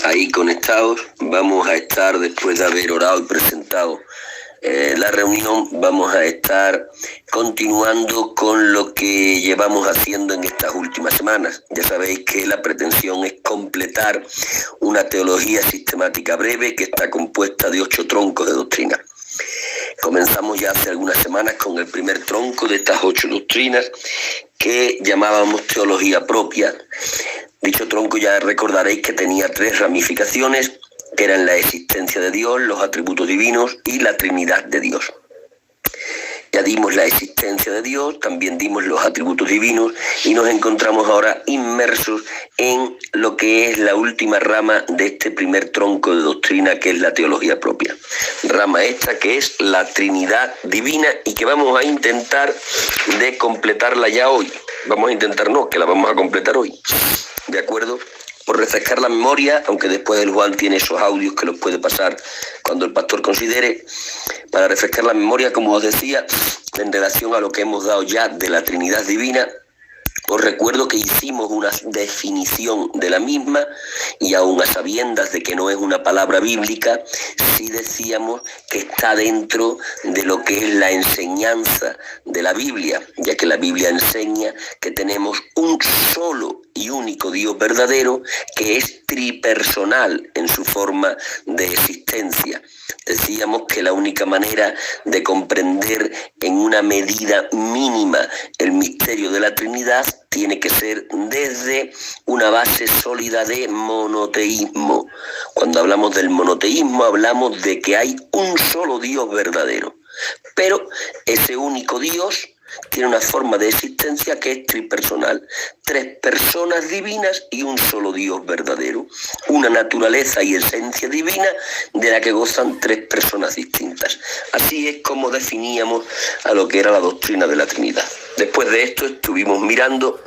ahí conectados. Vamos a estar, después de haber orado y presentado la reunión, vamos a estar continuando con lo que llevamos haciendo en estas últimas semanas. Ya sabéis que la pretensión es completar una teología sistemática breve que está compuesta de 8 troncos de doctrina. Comenzamos ya hace algunas semanas con el primer tronco de estas 8 doctrinas que llamábamos teología propia. Dicho tronco ya recordaréis que tenía 3 ramificaciones, que eran la existencia de Dios, los atributos divinos y la Trinidad de Dios. Ya dimos la existencia de Dios, también dimos los atributos divinos y nos encontramos ahora inmersos en lo que es la última rama de este primer tronco de doctrina, que es la teología propia. Rama esta que es la Trinidad divina y que vamos a intentar de completarla ya hoy. Vamos a intentar, no, que la vamos a completar hoy. ¿De acuerdo? Por refrescar la memoria, aunque después el Juan tiene esos audios que los puede pasar cuando el pastor considere, para refrescar la memoria, como os decía, en relación a lo que hemos dado ya de la Trinidad Divina, os recuerdo que hicimos una definición de la misma y aun a sabiendas de que no es una palabra bíblica, sí decíamos que está dentro de lo que es la enseñanza de la Biblia, ya que la Biblia enseña que tenemos un solo y único Dios verdadero que es tripersonal en su forma de existencia. Decíamos que la única manera de comprender en una medida mínima el misterio de la Trinidad tiene que ser desde una base sólida de monoteísmo. Cuando hablamos del monoteísmo hablamos de que hay un solo Dios verdadero, pero ese único Dios tiene una forma de existencia que es tripersonal. 3 personas divinas y un solo Dios verdadero. Una naturaleza y esencia divina de la que gozan 3 personas distintas. Así es como definíamos a lo que era la doctrina de la Trinidad. Después de esto estuvimos mirando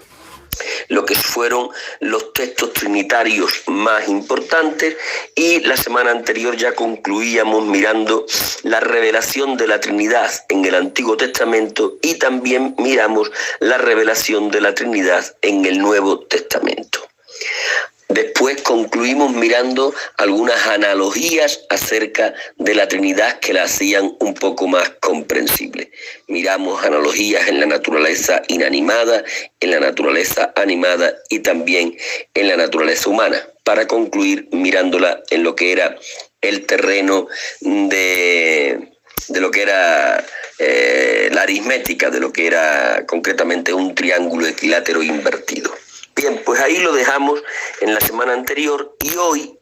lo que fueron los textos trinitarios más importantes y la semana anterior ya concluíamos mirando la revelación de la Trinidad en el Antiguo Testamento y también miramos la revelación de la Trinidad en el Nuevo Testamento. Después concluimos mirando algunas analogías acerca de la Trinidad que la hacían un poco más comprensible. Miramos analogías en la naturaleza inanimada, en la naturaleza animada y también en la naturaleza humana, para concluir mirándola en lo que era el terreno de lo que era la aritmética, de lo que era concretamente un triángulo equilátero invertido. Bien, pues ahí lo dejamos en la semana anterior y hoy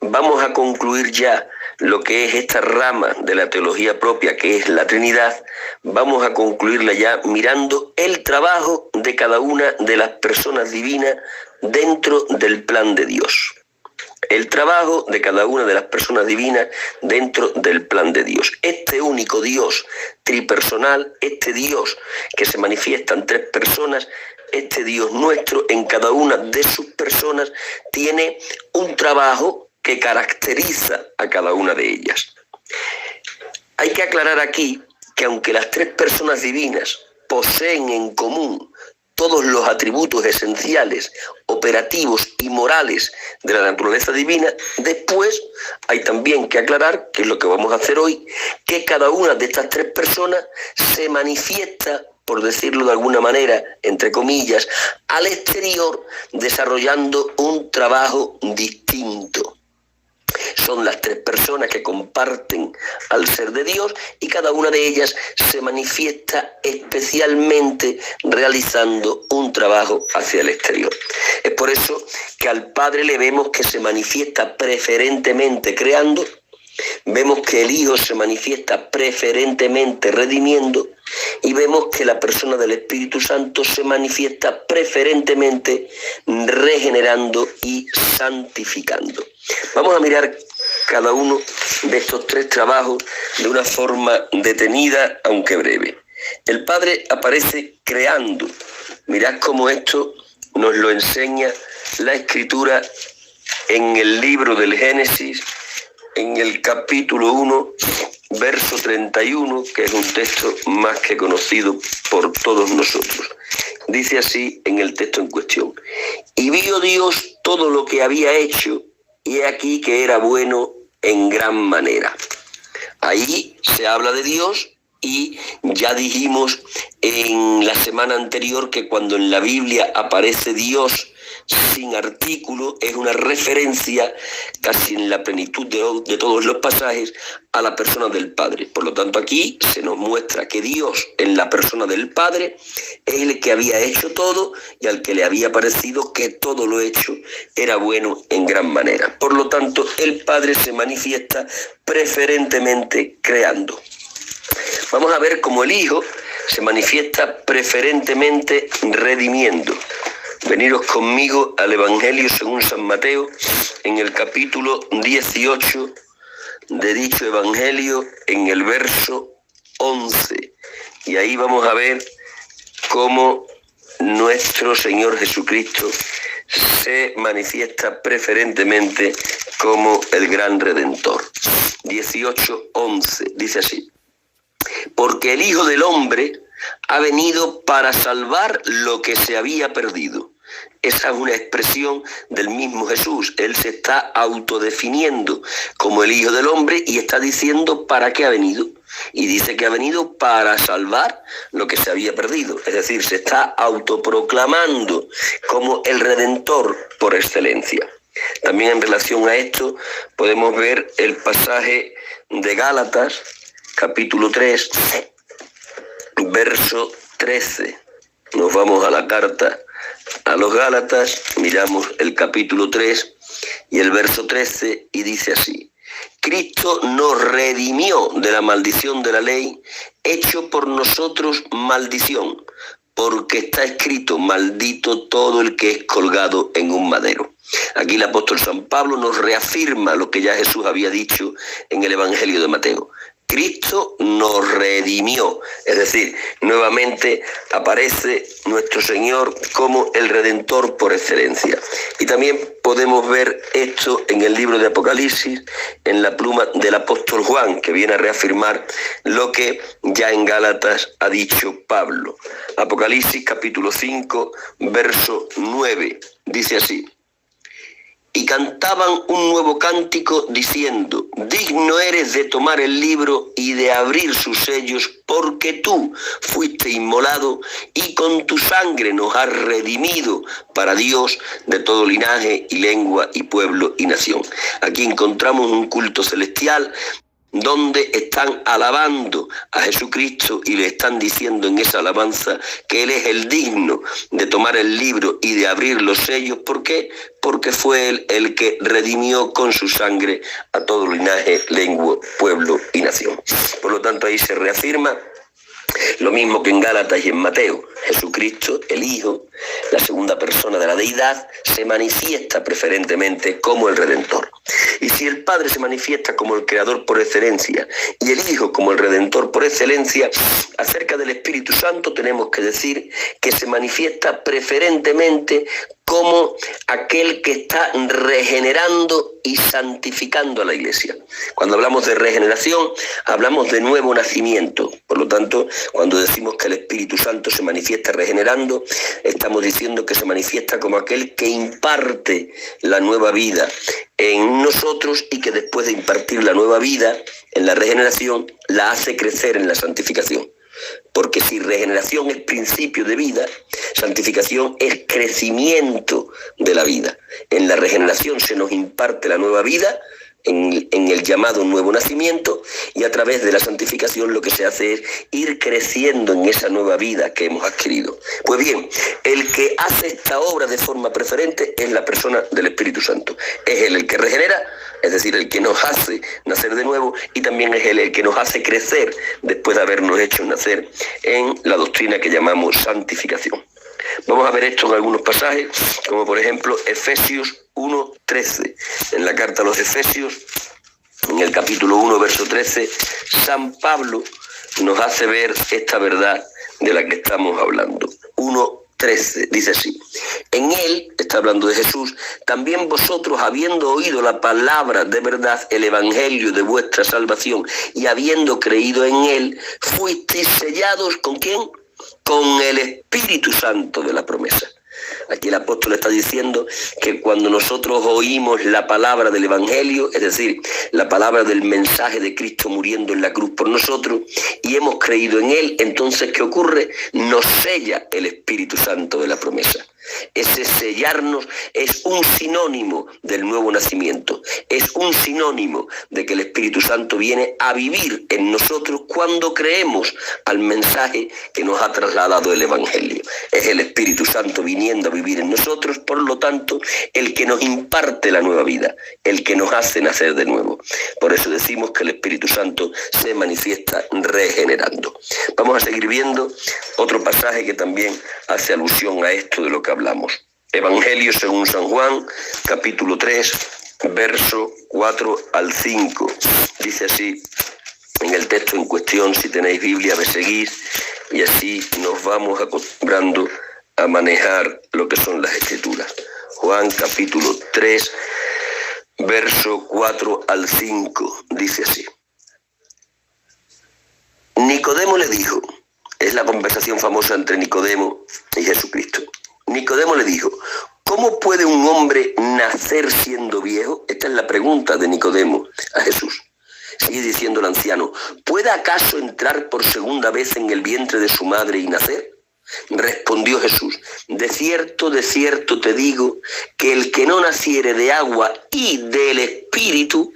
vamos a concluir ya lo que es esta rama de la teología propia, que es la Trinidad. Vamos a concluirla ya mirando el trabajo de cada una de las personas divinas dentro del plan de Dios. El trabajo de cada una de las personas divinas dentro del plan de Dios. Este único Dios tripersonal, este Dios que se manifiesta en 3 personas, este Dios nuestro en cada una de sus personas tiene un trabajo que caracteriza a cada una de ellas. Hay que aclarar aquí que aunque las 3 personas divinas poseen en común todos los atributos esenciales, operativos y morales de la naturaleza divina, después hay también que aclarar, que es lo que vamos a hacer hoy, que cada una de estas 3 personas se manifiesta, por decirlo de alguna manera, entre comillas, al exterior, desarrollando un trabajo distinto. Son las 3 personas que comparten al ser de Dios y cada una de ellas se manifiesta especialmente realizando un trabajo hacia el exterior. Es por eso que al Padre le vemos que se manifiesta preferentemente creando, vemos que el Hijo se manifiesta preferentemente redimiendo y vemos que la persona del Espíritu Santo se manifiesta preferentemente regenerando y santificando. Vamos a mirar cada uno de estos 3 trabajos de una forma detenida, aunque breve. El Padre aparece creando. Mirad cómo esto nos lo enseña la Escritura en el libro del Génesis, en el capítulo 1, verso 31, que es un texto más que conocido por todos nosotros. Dice así en el texto en cuestión: y vio Dios todo lo que había hecho, y aquí que era bueno en gran manera. Ahí se habla de Dios y ya dijimos en la semana anterior que cuando en la Biblia aparece Dios sin artículo es una referencia casi en la plenitud de todos los pasajes a la persona del Padre. Por lo tanto, aquí se nos muestra que Dios en la persona del Padre es el que había hecho todo y al que le había parecido que todo lo hecho era bueno en gran manera. Por lo tanto, el Padre se manifiesta preferentemente creando. Vamos a ver cómo el Hijo se manifiesta preferentemente redimiendo. Veniros conmigo al Evangelio según San Mateo, en el capítulo 18 de dicho Evangelio, en el verso 11. Y ahí vamos a ver cómo nuestro Señor Jesucristo se manifiesta preferentemente como el gran Redentor. 18:11, dice así: porque el Hijo del Hombre ha venido para salvar lo que se había perdido. Esa es una expresión del mismo Jesús. Él se está autodefiniendo como el Hijo del Hombre y está diciendo para qué ha venido. Y dice que ha venido para salvar lo que se había perdido. Es decir, se está autoproclamando como el Redentor por excelencia. También en relación a esto podemos ver el pasaje de Gálatas, capítulo 3, verso 13. Nos vamos a la carta a los Gálatas, miramos el capítulo 3 y el verso 13 y dice así: Cristo nos redimió de la maldición de la ley, hecho por nosotros maldición, porque está escrito: maldito todo el que es colgado en un madero. Aquí el apóstol San Pablo nos reafirma lo que ya Jesús había dicho en el Evangelio de Mateo. Cristo nos redimió, es decir, nuevamente aparece nuestro Señor como el Redentor por excelencia. Y también podemos ver esto en el libro de Apocalipsis, en la pluma del apóstol Juan, que viene a reafirmar lo que ya en Gálatas ha dicho Pablo. Apocalipsis capítulo 5, verso 9, dice así: y cantaban un nuevo cántico diciendo: digno eres de tomar el libro y de abrir sus sellos, porque tú fuiste inmolado y con tu sangre nos has redimido para Dios de todo linaje y lengua y pueblo y nación. Aquí encontramos un culto celestial donde están alabando a Jesucristo y le están diciendo en esa alabanza que Él es el digno de tomar el libro y de abrir los sellos. ¿Por qué? Porque fue Él el que redimió con su sangre a todo linaje, lengua, pueblo y nación. Por lo tanto, ahí se reafirma lo mismo que en Gálatas y en Mateo. Jesucristo, el Hijo, la segunda persona de la deidad, se manifiesta preferentemente como el Redentor. Y si el Padre se manifiesta como el Creador por excelencia y el Hijo como el Redentor por excelencia, acerca del Espíritu Santo tenemos que decir que se manifiesta preferentemente como aquel que está regenerando y santificando a la Iglesia. Cuando hablamos de regeneración, hablamos de nuevo nacimiento. Por lo tanto, cuando decimos que el Espíritu Santo se manifiesta regenerando, estamos diciendo que se manifiesta como aquel que imparte la nueva vida en nosotros y que después de impartir la nueva vida en la regeneración, la hace crecer en la santificación. Porque si regeneración es principio de vida, santificación es crecimiento de la vida. En la regeneración se nos imparte la nueva vida, en el llamado nuevo nacimiento, y a través de la santificación lo que se hace es ir creciendo en esa nueva vida que hemos adquirido. Pues bien, el que hace esta obra de forma preferente es la persona del Espíritu Santo. Es Él el que regenera, es decir, el que nos hace nacer de nuevo, y también es Él el que nos hace crecer después de habernos hecho nacer en la doctrina que llamamos santificación. Vamos a ver esto en algunos pasajes, como por ejemplo Efesios 1:13. En la carta a los Efesios, en el capítulo 1, verso 13, San Pablo nos hace ver esta verdad de la que estamos hablando. 1:13, dice así: en Él, está hablando de Jesús, también vosotros, habiendo oído la palabra de verdad, el evangelio de vuestra salvación, y habiendo creído en Él, fuisteis sellados, ¿con quién? Con el Espíritu Santo de la promesa. Aquí el apóstol está diciendo que cuando nosotros oímos la palabra del Evangelio, es decir, la palabra del mensaje de Cristo muriendo en la cruz por nosotros, y hemos creído en él, entonces ¿qué ocurre? Nos sella el Espíritu Santo de la promesa. Ese sellarnos es un sinónimo del nuevo nacimiento, es un sinónimo de que el Espíritu Santo viene a vivir en nosotros cuando creemos al mensaje que nos ha trasladado el Evangelio. Es el Espíritu Santo viniendo a vivir en nosotros, por lo tanto, el que nos imparte la nueva vida, el que nos hace nacer de nuevo. Por eso decimos que el Espíritu Santo se manifiesta regenerando. Vamos a seguir viendo otro pasaje que también hace alusión a esto de lo que hablamos. Evangelio según San Juan, capítulo 3, verso 4 al 5. Dice así en el texto en cuestión, si tenéis Biblia me seguís, y así nos vamos acostumbrando a manejar lo que son las Escrituras. Juan capítulo 3, verso 4 al 5, dice así. Nicodemo le dijo, es la conversación famosa entre Nicodemo y Jesucristo. Nicodemo le dijo, ¿cómo puede un hombre nacer siendo viejo? Esta es la pregunta de Nicodemo a Jesús. Sigue diciendo el anciano, ¿puede acaso entrar por segunda vez en el vientre de su madre y nacer? Respondió Jesús, de cierto te digo, que el que no naciere de agua y del Espíritu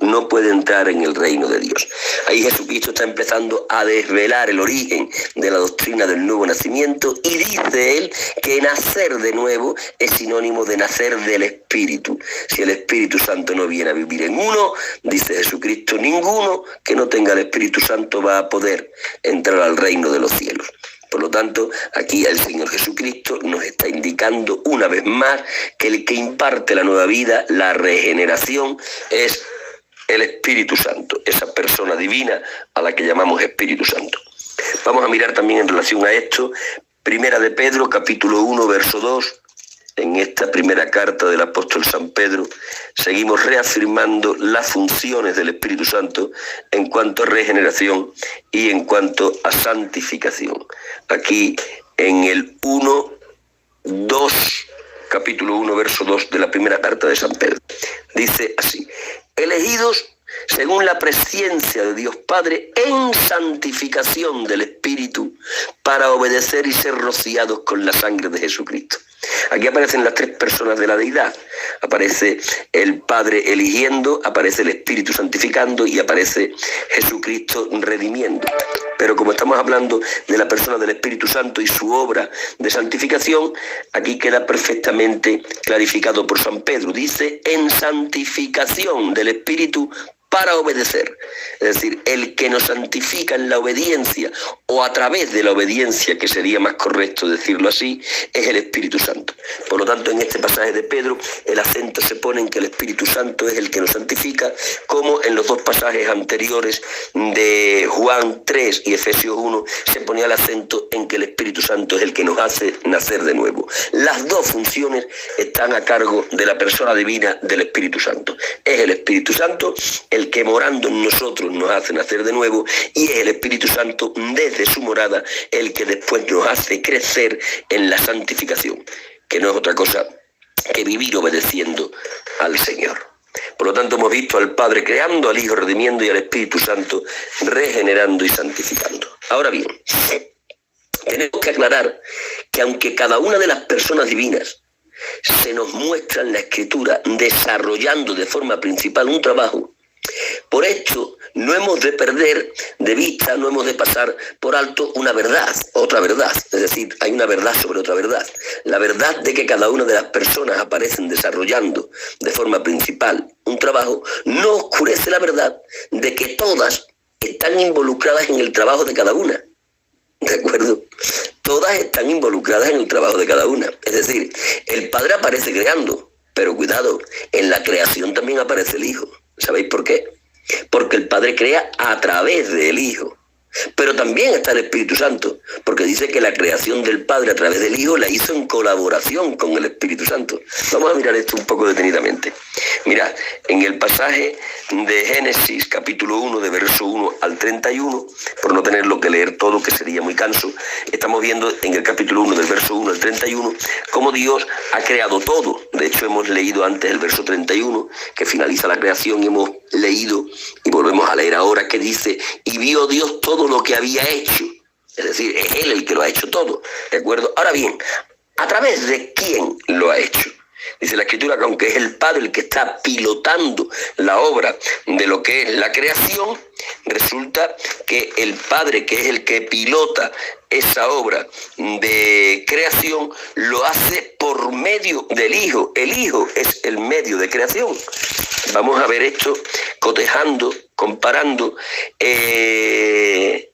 no puede entrar en el reino de Dios. Ahí Jesucristo está empezando a desvelar el origen de la doctrina del nuevo nacimiento y dice él que nacer de nuevo es sinónimo de nacer del Espíritu. Si el Espíritu Santo no viene a vivir en uno, dice Jesucristo, ninguno que no tenga el Espíritu Santo va a poder entrar al reino de los cielos. Por lo tanto, aquí el Señor Jesucristo nos está indicando una vez más que el que imparte la nueva vida, la regeneración, es el Espíritu Santo, esa persona divina a la que llamamos Espíritu Santo. Vamos a mirar también en relación a esto, Primera de Pedro, capítulo 1, verso 2. En esta primera carta del apóstol San Pedro, seguimos reafirmando las funciones del Espíritu Santo en cuanto a regeneración y en cuanto a santificación. Aquí en el 1:2, capítulo 1, verso 2 de la primera carta de San Pedro, dice así, elegidos según la presciencia de Dios Padre en santificación del Espíritu para obedecer y ser rociados con la sangre de Jesucristo. Aquí aparecen las tres personas de la deidad. Aparece el Padre eligiendo, aparece el Espíritu santificando y aparece Jesucristo redimiendo. Pero como estamos hablando de la persona del Espíritu Santo y su obra de santificación, aquí queda perfectamente clarificado por San Pedro. Dice, en santificación del Espíritu para obedecer. Es decir, el que nos santifica en la obediencia o a través de la obediencia, que sería más correcto decirlo así, es el Espíritu Santo. Por lo tanto, en este pasaje de Pedro, el acento se pone en que el Espíritu Santo es el que nos santifica, como en los dos pasajes anteriores de Juan 3 y Efesios 1, se ponía el acento en que el Espíritu Santo es el que nos hace nacer de nuevo. Las dos funciones están a cargo de la persona divina del Espíritu Santo. Es el Espíritu Santo el que morando en nosotros nos hace nacer de nuevo, y es el Espíritu Santo desde su morada el que después nos hace crecer en la santificación, que no es otra cosa que vivir obedeciendo al Señor. Por lo tanto, hemos visto al Padre creando, al Hijo redimiendo y al Espíritu Santo regenerando y santificando. Ahora bien, tenemos que aclarar que aunque cada una de las personas divinas se nos muestra en la Escritura desarrollando de forma principal un trabajo, por esto no hemos de perder de vista, no hemos de pasar por alto una verdad, otra verdad. Es decir, hay una verdad sobre otra verdad. La verdad de que cada una de las personas aparecen desarrollando de forma principal un trabajo no oscurece la verdad de que todas están involucradas en el trabajo de cada una. ¿De acuerdo? Todas están involucradas en el trabajo de cada una. Es decir, el Padre aparece creando, pero cuidado, en la creación también aparece el Hijo. ¿Sabéis por qué? Porque el Padre crea a través del Hijo. Pero también está el Espíritu Santo, porque dice que la creación del Padre a través del Hijo la hizo en colaboración con el Espíritu Santo. Vamos a mirar esto un poco detenidamente. Mirad, en el pasaje de Génesis, capítulo 1, de verso 1 al 31, por no tenerlo que leer todo, que sería muy canso, estamos viendo en el capítulo 1, del verso 1 al 31, cómo Dios ha creado todo. De hecho, hemos leído antes el verso 31, que finaliza la creación, y hemos leído, y volvemos a leer ahora, que dice, y vio Dios todo lo que había hecho. Es decir, es Él el que lo ha hecho todo, ¿de acuerdo? Ahora bien, ¿a través de quién lo ha hecho? Dice la Escritura que aunque es el Padre el que está pilotando la obra de lo que es la creación, resulta que el Padre, que es el que pilota esa obra de creación, lo hace por medio del Hijo. El Hijo es el medio de creación. Vamos a ver esto cotejando, comparando el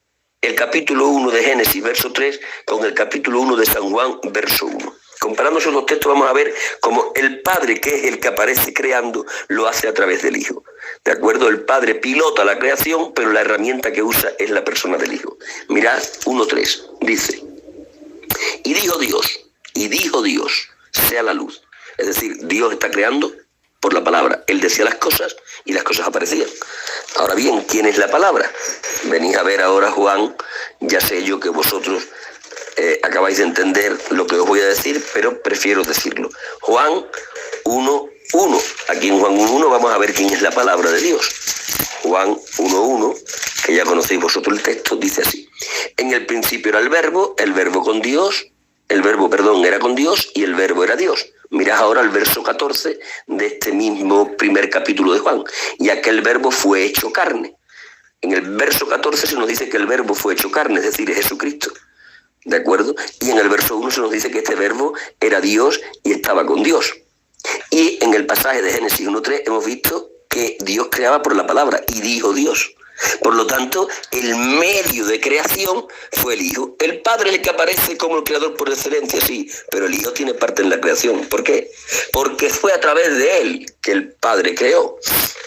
capítulo 1 de Génesis, verso 3, con el capítulo 1 de San Juan, verso 1. Comparando esos dos textos vamos a ver cómo el Padre, que es el que aparece creando, lo hace a través del Hijo. ¿De acuerdo? El Padre pilota la creación, pero la herramienta que usa es la persona del Hijo. Mirad 1:3, dice, y dijo Dios, sea la luz. Es decir, Dios está creando por la palabra. Él decía las cosas y las cosas aparecían. Ahora bien, ¿quién es la palabra? Venís a ver ahora Juan, ya sé yo que vosotros acabáis de entender lo que os voy a decir, pero prefiero decirlo. Juan 1:1. Aquí en Juan 1:1 vamos a ver quién es la palabra de Dios. Juan 1:1, que ya conocéis vosotros el texto, dice así. En el principio era el verbo con Dios, era con Dios y el verbo era Dios. Mirad ahora el verso 14 de este mismo primer capítulo de Juan. Y aquel verbo fue hecho carne. En el verso 14 se nos dice que el verbo fue hecho carne, es decir, es Jesucristo. ¿De acuerdo? Y en el verso 1 se nos dice que este verbo era Dios y estaba con Dios. Y en el pasaje de Génesis 1:3 hemos visto que Dios creaba por la palabra y dijo Dios. Por lo tanto, el medio de creación fue el Hijo. El Padre es el que aparece como el creador por excelencia, sí, pero el Hijo tiene parte en la creación. ¿Por qué? Porque fue a través de Él que el Padre creó.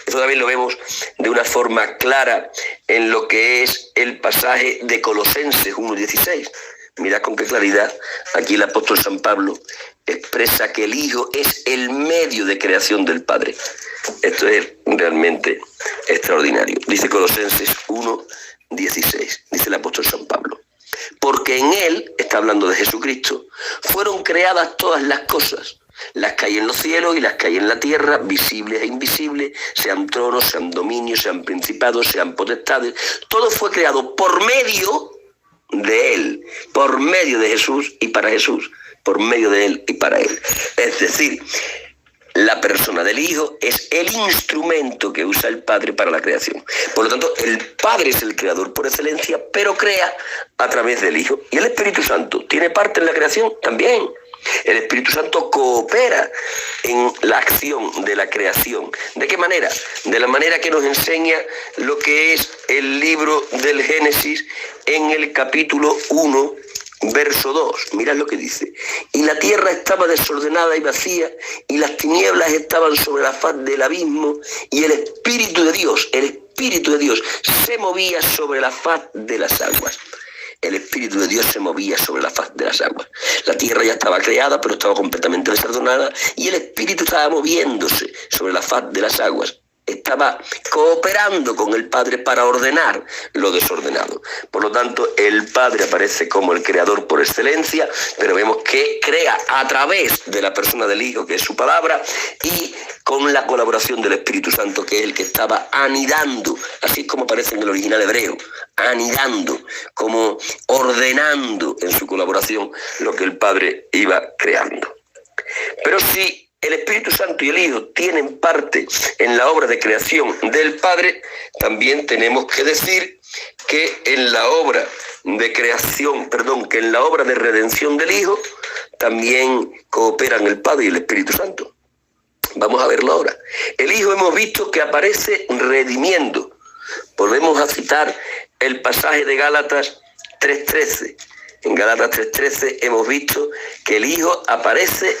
Eso también lo vemos de una forma clara en lo que es el pasaje de Colosenses 1:16. Mirad con qué claridad aquí el apóstol San Pablo expresa que el Hijo es el medio de creación del Padre. Esto es realmente extraordinario. Dice Colosenses 1:16, dice el apóstol San Pablo. Porque en Él, está hablando de Jesucristo, fueron creadas todas las cosas, las que hay en los cielos y las que hay en la tierra, visibles e invisibles, sean tronos, sean dominios, sean principados, sean potestades. Todo fue creado por medio de Él, por medio de Jesús y para Jesús, por medio de Él y para Él. Es decir, la persona del Hijo es el instrumento que usa el Padre para la creación. Por lo tanto, el Padre es el creador por excelencia, pero crea a través del Hijo. ¿Y el Espíritu Santo tiene parte en la creación? También. El Espíritu Santo coopera en la acción de la creación. ¿De qué manera? De la manera que nos enseña lo que es el libro del Génesis en el capítulo 1, verso 2. Mirad lo que dice. Y la tierra estaba desordenada y vacía, y las tinieblas estaban sobre la faz del abismo, y el Espíritu de Dios se movía sobre la faz de las aguas. El Espíritu de Dios se movía sobre la faz de las aguas. La tierra ya estaba creada, pero estaba completamente desordenada, y el Espíritu estaba moviéndose sobre la faz de las aguas. Estaba cooperando con el Padre para ordenar lo desordenado. Por lo tanto, el Padre aparece como el creador por excelencia, pero vemos que crea a través de la persona del Hijo, que es su palabra, y con la colaboración del Espíritu Santo, que es el que estaba anidando, así es como aparece en el original hebreo, anidando, como ordenando en su colaboración lo que el Padre iba creando. Pero si el Espíritu Santo y el Hijo tienen parte en la obra de creación del Padre, también tenemos que decir que en la obra de creación, que en la obra de redención del Hijo, también cooperan el Padre y el Espíritu Santo. Vamos a verlo ahora. El Hijo hemos visto que aparece redimiendo. Volvemos a citar el pasaje de Gálatas 3:13. En Gálatas 3:13 hemos visto que el Hijo aparece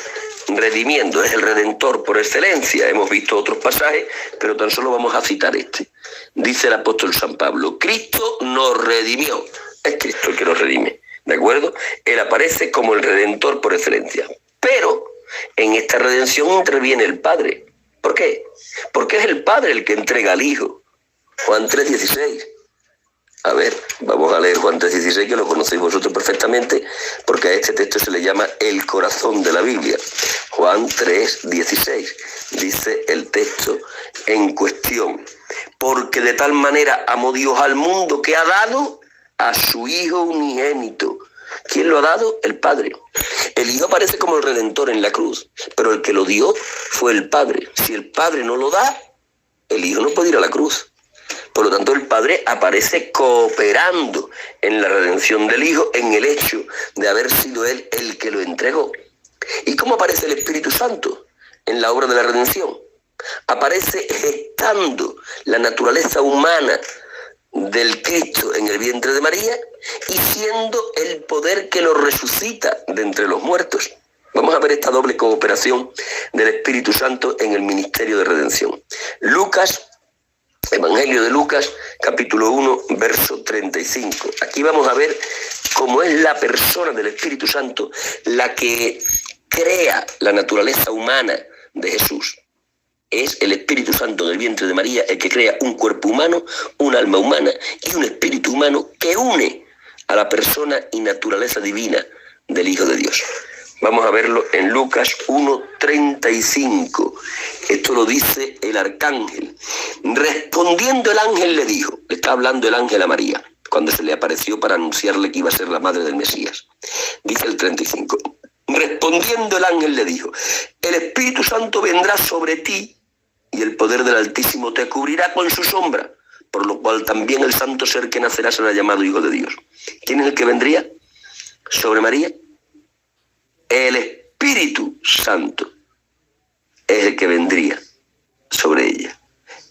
redimiendo, es el Redentor por excelencia. Hemos visto otros pasajes, pero tan solo vamos a citar este. Dice el apóstol San Pablo, Cristo nos redimió. Es Cristo el que nos redime, ¿de acuerdo? Él aparece como el Redentor por excelencia. Pero en esta redención interviene el Padre. ¿Por qué? Porque es el Padre el que entrega al Hijo. Juan 3:16. A ver, vamos a leer Juan 3:16, que lo conocéis vosotros perfectamente, porque a este texto se le llama el corazón de la Biblia. Juan 3:16, dice el texto en cuestión. Porque de tal manera amó Dios al mundo que ha dado a su Hijo unigénito. ¿Quién lo ha dado? El Padre. El Hijo aparece como el Redentor en la cruz, pero el que lo dio fue el Padre. Si el Padre no lo da, el Hijo no puede ir a la cruz. Por lo tanto, el Padre aparece cooperando en la redención del Hijo, en el hecho de haber sido Él el que lo entregó. ¿Y cómo aparece el Espíritu Santo en la obra de la redención? Aparece gestando la naturaleza humana del Cristo en el vientre de María y siendo el poder que lo resucita de entre los muertos. Vamos a ver esta doble cooperación del Espíritu Santo en el ministerio de redención. Evangelio de Lucas, capítulo 1, verso 35. Aquí vamos a ver cómo es la persona del Espíritu Santo la que crea la naturaleza humana de Jesús. Es el Espíritu Santo del vientre de María el que crea un cuerpo humano, un alma humana y un espíritu humano que une a la persona y naturaleza divina del Hijo de Dios. Vamos a verlo en Lucas 1:35. Esto lo dice el arcángel. Respondiendo el ángel le dijo, le está hablando el ángel a María, cuando se le apareció para anunciarle que iba a ser la madre del Mesías. Dice el 35. Respondiendo el ángel le dijo, el Espíritu Santo vendrá sobre ti y el poder del Altísimo te cubrirá con su sombra, por lo cual también el santo ser que nacerá será llamado Hijo de Dios. ¿Quién es el que vendría sobre María? El Espíritu Santo es el que vendría sobre ella.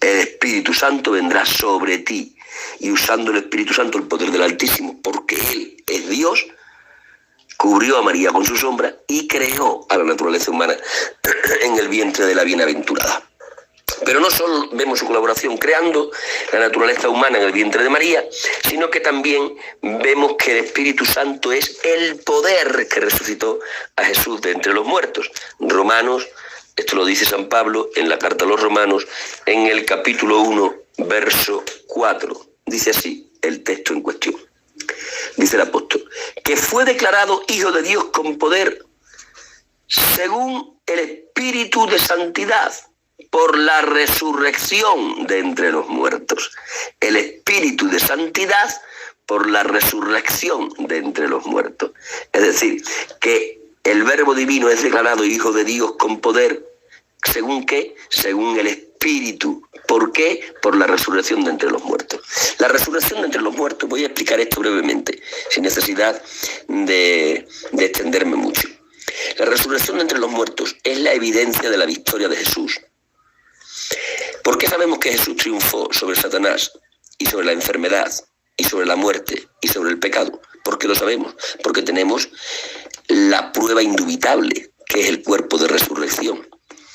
El Espíritu Santo vendrá sobre ti. Y usando el Espíritu Santo, el poder del Altísimo, porque Él es Dios, cubrió a María con su sombra y creó a la naturaleza humana en el vientre de la bienaventurada. Pero no solo vemos su colaboración creando la naturaleza humana en el vientre de María, sino que también vemos que el Espíritu Santo es el poder que resucitó a Jesús de entre los muertos. Romanos, esto lo dice San Pablo en la carta a los Romanos, en el capítulo 1, verso 4. Dice así el texto en cuestión. Dice el apóstol, que fue declarado Hijo de Dios con poder, según el Espíritu de santidad, por la resurrección de entre los muertos. El Espíritu de santidad por la resurrección de entre los muertos. Es decir, que el Verbo Divino es declarado Hijo de Dios con poder, ¿según qué? Según el Espíritu. ¿Por qué? Por la resurrección de entre los muertos. La resurrección de entre los muertos, voy a explicar esto brevemente, sin necesidad de extenderme mucho. La resurrección de entre los muertos es la evidencia de la victoria de Jesús. ¿Por qué sabemos que Jesús triunfó sobre Satanás y sobre la enfermedad y sobre la muerte y sobre el pecado? ¿Por qué lo sabemos? Porque tenemos la prueba indubitable, que es el cuerpo de resurrección.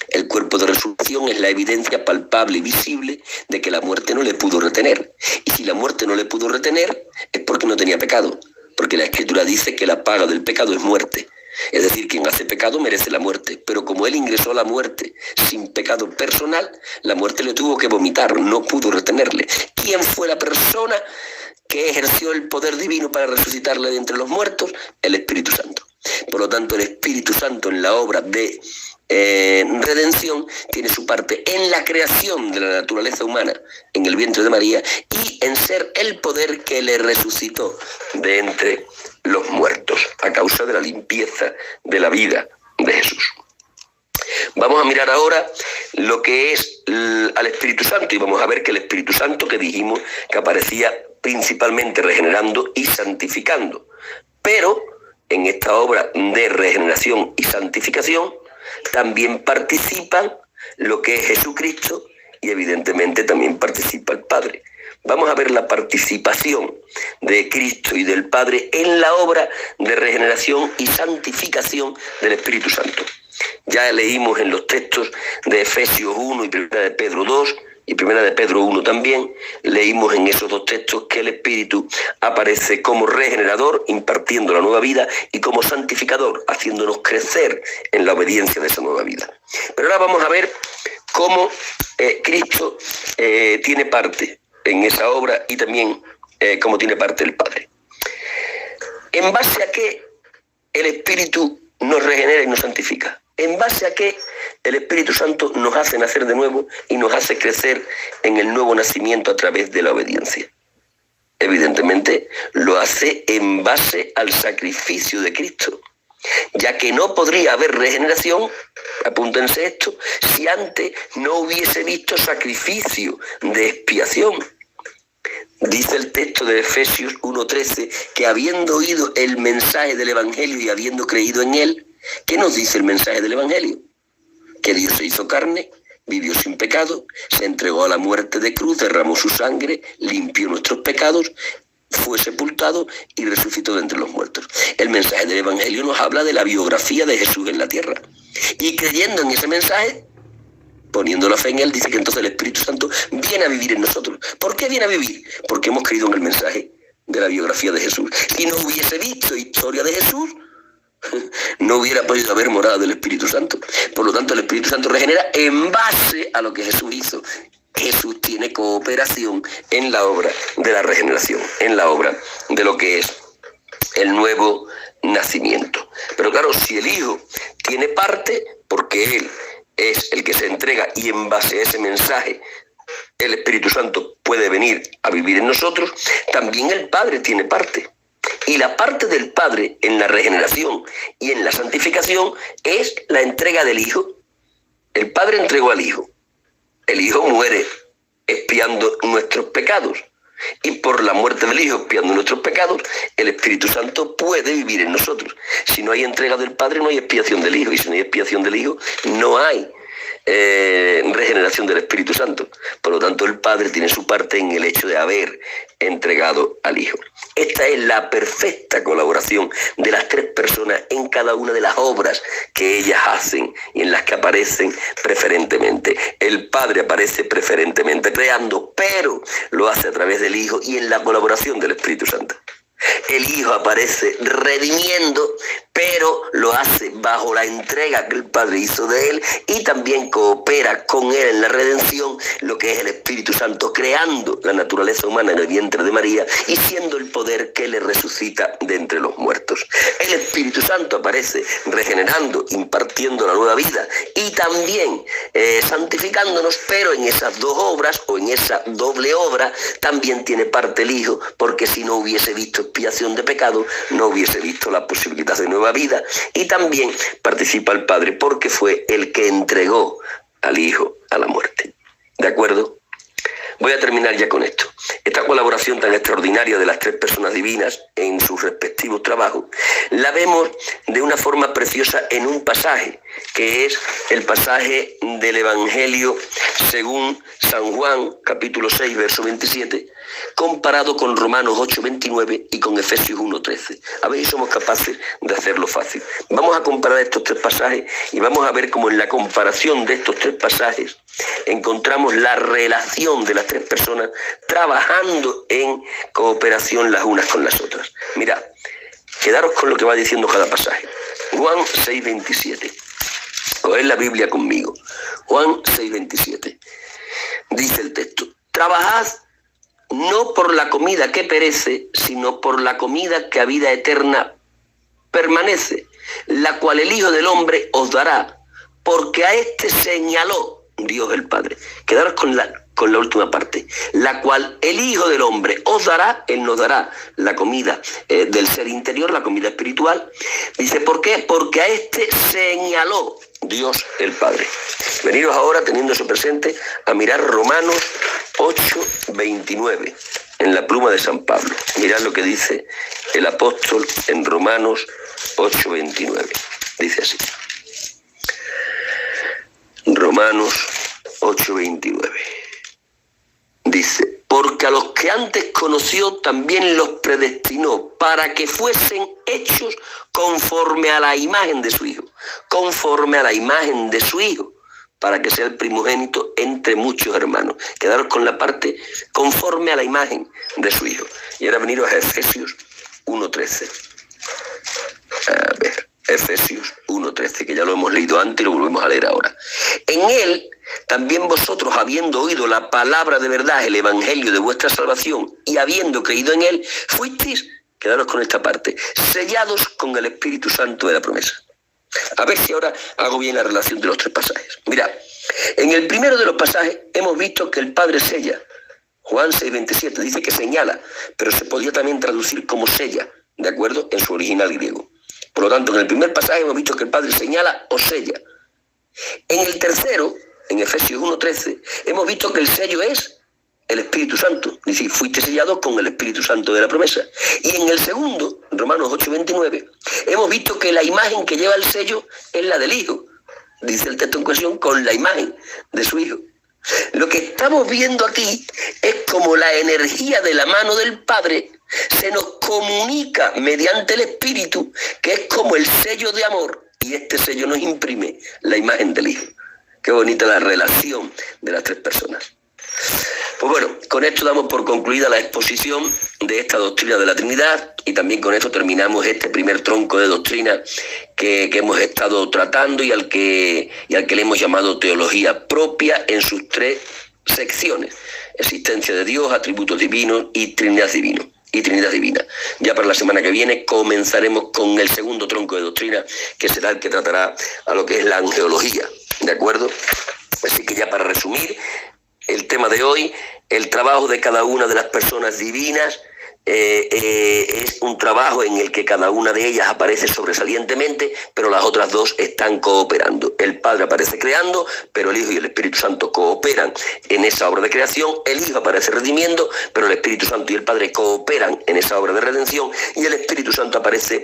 El cuerpo de resurrección es la evidencia palpable y visible de que la muerte no le pudo retener. Y si la muerte no le pudo retener, es porque no tenía pecado. Porque la Escritura dice que la paga del pecado es muerte. Es decir, quien hace pecado merece la muerte, pero como él ingresó a la muerte sin pecado personal, la muerte le tuvo que vomitar, no pudo retenerle. ¿Quién fue la persona que ejerció el poder divino para resucitarle de entre los muertos? El Espíritu Santo. Por lo tanto, el Espíritu Santo en la obra de redención tiene su parte en la creación de la naturaleza humana en el vientre de María y en ser el poder que le resucitó de entre los muertos a causa de la limpieza de la vida de Jesús. Vamos a mirar ahora lo que es al Espíritu Santo y vamos a ver que el Espíritu Santo, que dijimos que aparecía principalmente regenerando y santificando, pero en esta obra de regeneración y santificación también participan lo que es Jesucristo y evidentemente también participa el Padre. Vamos a ver la participación de Cristo y del Padre en la obra de regeneración y santificación del Espíritu Santo. Ya leímos en los textos de Efesios 1 y 1 de Pedro 2 y primera de Pedro 1 también, leímos en esos dos textos que el Espíritu aparece como regenerador, impartiendo la nueva vida, y como santificador, haciéndonos crecer en la obediencia de esa nueva vida. Pero ahora vamos a ver cómo Cristo tiene parte en esa obra y también cómo tiene parte el Padre. ¿En base a qué el Espíritu nos regenera y nos santifica? ¿En base a qué el Espíritu Santo nos hace nacer de nuevo y nos hace crecer en el nuevo nacimiento a través de la obediencia? Evidentemente lo hace en base al sacrificio de Cristo, ya que no podría haber regeneración, apúntense esto, si antes no hubiese visto sacrificio de expiación. Dice el texto de Efesios 1:13 que habiendo oído el mensaje del Evangelio y habiendo creído en él, ¿qué nos dice el mensaje del Evangelio? Que Dios se hizo carne, vivió sin pecado, se entregó a la muerte de cruz, derramó su sangre, limpió nuestros pecados, fue sepultado y resucitó de entre los muertos. El mensaje del Evangelio nos habla de la biografía de Jesús en la tierra. Y creyendo en ese mensaje, poniendo la fe en él, dice que entonces el Espíritu Santo viene a vivir en nosotros. ¿Por qué viene a vivir? Porque hemos creído en el mensaje de la biografía de Jesús. Si no hubiese visto historia de Jesús, no hubiera podido haber morada del Espíritu Santo. Por lo tanto, el Espíritu Santo regenera en base a lo que Jesús hizo. Jesús tiene cooperación en la obra de la regeneración, en la obra de lo que es el nuevo nacimiento. Pero claro, si el Hijo tiene parte, porque Él es el que se entrega y en base a ese mensaje el Espíritu Santo puede venir a vivir en nosotros, también el Padre tiene parte. Y la parte del Padre en la regeneración y en la santificación es la entrega del Hijo. El Padre entregó al Hijo. El Hijo muere expiando nuestros pecados. Y por la muerte del Hijo expiando nuestros pecados, el Espíritu Santo puede vivir en nosotros. Si no hay entrega del Padre, no hay expiación del Hijo. Y si no hay expiación del Hijo, no hay regeneración del Espíritu Santo. Por lo tanto, el Padre tiene su parte en el hecho de haber entregado al Hijo. Esta es la perfecta colaboración de las tres personas en cada una de las obras que ellas hacen y en las que aparecen preferentemente. El Padre aparece preferentemente creando, pero lo hace a través del Hijo y en la colaboración del Espíritu Santo. El Hijo aparece redimiendo, pero lo hace bajo la entrega que el Padre hizo de él y también coopera con él en la redención, lo que es el Espíritu Santo, creando la naturaleza humana en el vientre de María y siendo el poder que le resucita de entre los muertos. El Espíritu Santo aparece regenerando, impartiendo la nueva vida y también santificándonos, pero en esas dos obras o en esa doble obra también tiene parte el Hijo, porque si no hubiese visto expiación de pecado, no hubiese visto la posibilidad de nueva vida, y también participa el Padre porque fue el que entregó al Hijo a la muerte. ¿De acuerdo? Voy a terminar ya con esto. Esta colaboración tan extraordinaria de las tres personas divinas en sus respectivos trabajos, la vemos de una forma preciosa en un pasaje, que es el pasaje del Evangelio según San Juan, capítulo 6, verso 27, comparado con Romanos 8, 29 y con Efesios 1, 13. A ver si somos capaces de hacerlo fácil. Vamos a comparar estos tres pasajes y vamos a ver cómo en la comparación de estos tres pasajes encontramos la relación de las tres personas trabajando en cooperación las unas con las otras. Mirad, quedaros con lo que va diciendo cada pasaje. Juan 6, 27. Coged la Biblia conmigo. Juan 6, 27. Dice el texto: trabajad no por la comida que perece, sino por la comida que a vida eterna permanece, la cual el Hijo del Hombre os dará, porque a este señaló Dios el Padre. Quedaros con la última parte. La cual el Hijo del Hombre os dará, Él nos dará la comida del ser interior, la comida espiritual. Dice, ¿por qué? Porque a este señaló Dios el Padre. Veniros ahora, teniendo eso presente, a mirar Romanos 8, 29, en la pluma de San Pablo. Mirad lo que dice el apóstol en Romanos 8, 29. Dice así. Romanos 8, 29. Dice, porque a los que antes conoció también los predestinó para que fuesen hechos conforme a la imagen de su Hijo. Conforme a la imagen de su Hijo. para que sea el primogénito entre muchos hermanos. Quedaros con la parte conforme a la imagen de su Hijo. Y ahora veniros a Efesios 1:13. A ver, Efesios 1:13, que ya lo hemos leído antes y lo volvemos a leer ahora. En él también vosotros, habiendo oído la palabra de verdad, el evangelio de vuestra salvación, y habiendo creído en él, fuisteis, quedaros con esta parte, sellados con el Espíritu Santo de la promesa. A ver si ahora hago bien la relación de los tres pasajes. Mirad, en el primero de los pasajes hemos visto que el Padre sella. Juan 6:27 dice que señala, pero se podía también traducir como sella, ¿de acuerdo? En su original griego. Por lo tanto, en el primer pasaje hemos visto que el Padre señala o sella. En el tercero, en Efesios 1:13, hemos visto que el sello es el Espíritu Santo. Dice, fuiste sellados con el Espíritu Santo de la promesa. Y en el segundo, Romanos 8:29, hemos visto que la imagen que lleva el sello es la del Hijo. Dice el texto en cuestión, con la imagen de su Hijo. Lo que estamos viendo aquí es como la energía de la mano del Padre se nos comunica mediante el Espíritu, que es como el sello de amor, y este sello nos imprime la imagen del Hijo. Qué bonita la relación de las tres personas. Pues bueno, con esto damos por concluida la exposición de esta doctrina de la Trinidad, y también con esto terminamos este primer tronco de doctrina que hemos estado tratando y al que le hemos llamado teología propia en sus tres secciones: existencia de Dios, atributos divinos y Trinidad divina. Ya para la semana que viene comenzaremos con el segundo tronco de doctrina, que será el que tratará a lo que es la angeología, ¿de acuerdo? Así que ya para resumir el tema de hoy, el trabajo de cada una de las personas divinas es un trabajo en el que cada una de ellas aparece sobresalientemente, pero las otras dos están cooperando. El Padre aparece creando, pero el Hijo y el Espíritu Santo cooperan en esa obra de creación. El Hijo aparece redimiendo, pero el Espíritu Santo y el Padre cooperan en esa obra de redención. Y el Espíritu Santo aparece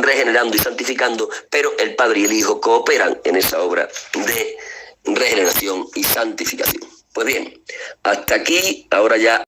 regenerando y santificando, pero el Padre y el Hijo cooperan en esa obra de regeneración y santificación. Pues bien, hasta aquí, ahora ya